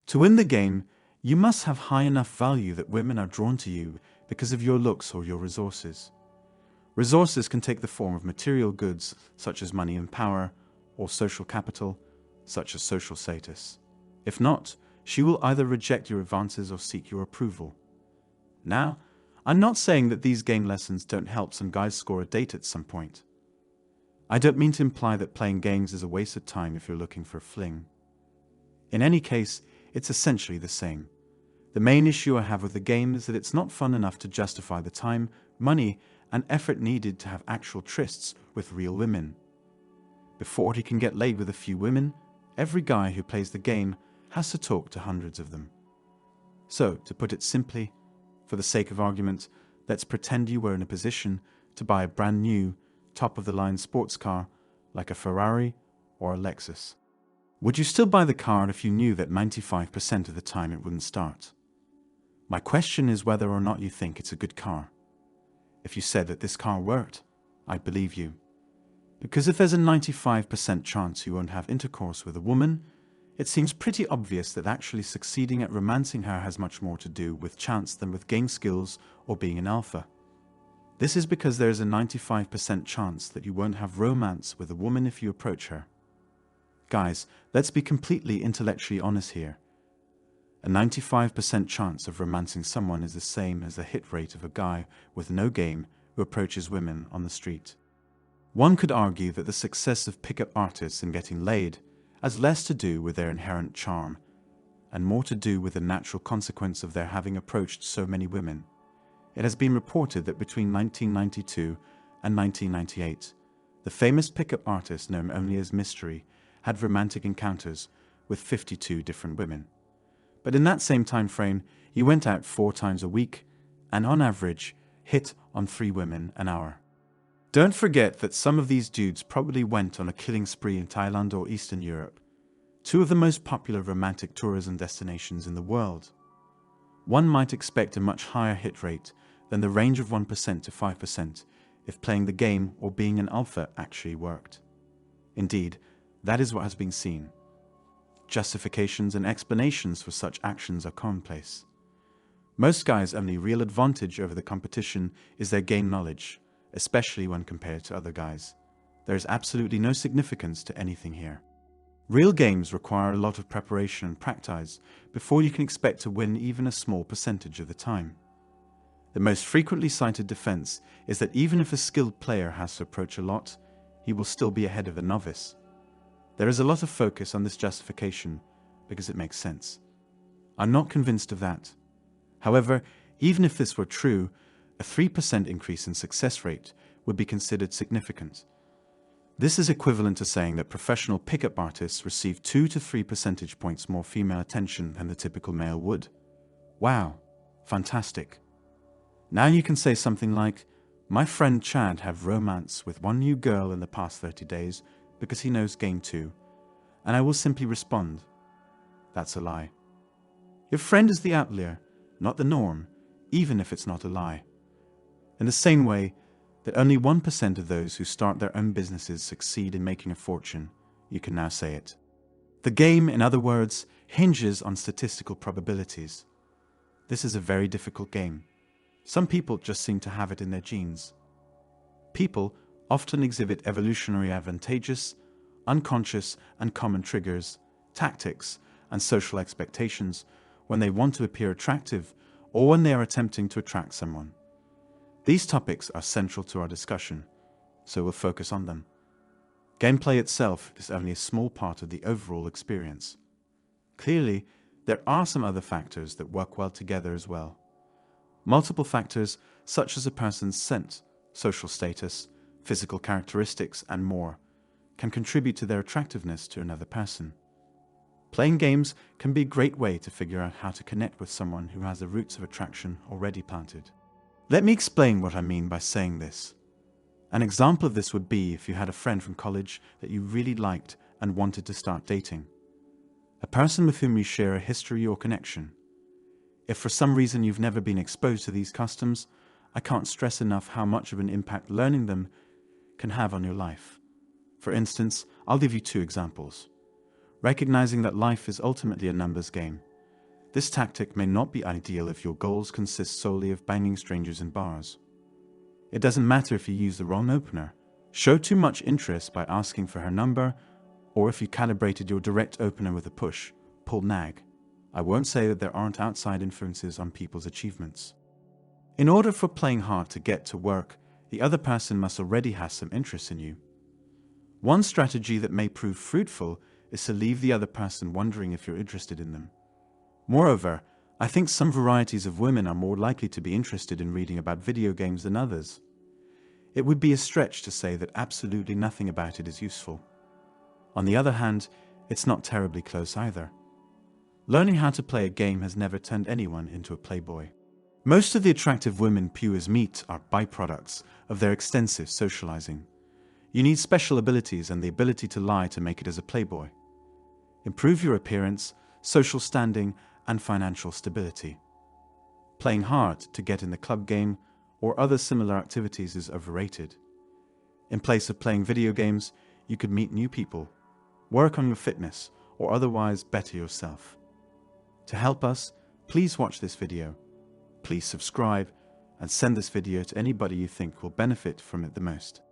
To win the game, you must have high enough value that women are drawn to you because of your looks or your resources. Resources can take the form of material goods, such as money and power, or social capital, such as social status. If not, she will either reject your advances or seek your approval. Now, I'm not saying that these game lessons don't help some guys score a date at some point. I don't mean to imply that playing games is a waste of time if you're looking for a fling. In any case, it's essentially the same. The main issue I have with the game is that it's not fun enough to justify the time, money, and effort needed to have actual trysts with real women. Before he can get laid with a few women, every guy who plays the game has to talk to hundreds of them. So, to put it simply, for the sake of argument, let's pretend you were in a position to buy a brand new, top-of-the-line sports car like a Ferrari or a Lexus. Would you still buy the car if you knew that 95% of the time it wouldn't start? My question is whether or not you think it's a good car. If you said that this car worked, I'd believe you. Because if there's a 95% chance you won't have intercourse with a woman, it seems pretty obvious that actually succeeding at romancing her has much more to do with chance than with game skills or being an alpha. This is because there is a 95% chance that you won't have romance with a woman if you approach her. Guys, let's be completely intellectually honest here. A 95% chance of romancing someone is the same as the hit rate of a guy with no game who approaches women on the street. One could argue that the success of pickup artists in getting laid has less to do with their inherent charm and more to do with the natural consequence of their having approached so many women. It has been reported that between 1992 and 1998, the famous pickup artist known only as Mystery had romantic encounters with 52 different women. But in that same time frame, he went out 4 times a week and on average hit on 3 women an hour. Don't forget that some of these dudes probably went on a killing spree in Thailand or Eastern Europe, 2 of the most popular romantic tourism destinations in the world. One might expect a much higher hit rate than the range of 1% to 5% if playing the game or being an alpha actually worked. Indeed, that is what has been seen. Justifications and explanations for such actions are commonplace. Most guys' only real advantage over the competition is their game knowledge, especially when compared to other guys. There is absolutely no significance to anything here. Real games require a lot of preparation and practice before you can expect to win even a small percentage of the time. The most frequently cited defense is that even if a skilled player has to approach a lot, he will still be ahead of a novice. There is a lot of focus on this justification because it makes sense. I'm not convinced of that. However, even if this were true, a 3% increase in success rate would be considered significant. This is equivalent to saying that professional pickup artists receive 2 to 3 percentage points more female attention than the typical male would. Wow, fantastic. Now you can say something like, "My friend Chad had romance with one new girl in the past 30 days because he knows game 2, and I will simply respond, that's a lie. Your friend is the outlier, not the norm, even if it's not a lie. In the same way that only 1% of those who start their own businesses succeed in making a fortune, you can now say it. The game, in other words, hinges on statistical probabilities. This is a very difficult game. Some people just seem to have it in their genes. People often exhibit evolutionary advantageous, unconscious and common triggers, tactics, and social expectations when they want to appear attractive or when they are attempting to attract someone. These topics are central to our discussion, so we'll focus on them. Gameplay itself is only a small part of the overall experience. Clearly, there are some other factors that work well together as well. Multiple factors such as a person's scent, social status, physical characteristics, and more can contribute to their attractiveness to another person. Playing games can be a great way to figure out how to connect with someone who has the roots of attraction already planted. Let me explain what I mean by saying this. An example of this would be if you had a friend from college that you really liked and wanted to start dating. A person with whom you share a history or connection. If for some reason you've never been exposed to these customs, I can't stress enough how much of an impact learning them can have on your life. For instance, I'll give you 2 examples. Recognizing that life is ultimately a numbers game, This tactic may not be ideal if your goals consist solely of banging strangers in bars. It doesn't matter if you use the wrong opener, show too much interest by asking for her number, or if you calibrated your direct opener with a push, pull, nag. I won't say that there aren't outside influences on people's achievements. In order for playing hard to get to work, the other person must already have some interest in you. One strategy that may prove fruitful is to leave the other person wondering if you're interested in them. Moreover, I think some varieties of women are more likely to be interested in reading about video games than others. It would be a stretch to say that absolutely nothing about it is useful. On the other hand, it's not terribly close either. Learning how to play a game has never turned anyone into a playboy. Most of the attractive women viewers meet are byproducts of their extensive socializing. You need special abilities and the ability to lie to make it as a playboy. Improve your appearance, social standing, and financial stability. Playing hard to get in the club game or other similar activities is overrated. In place of playing video games, you could meet new people, work on your fitness, or otherwise better yourself. To help us, please watch this video. Please subscribe and send this video to anybody you think will benefit from it the most.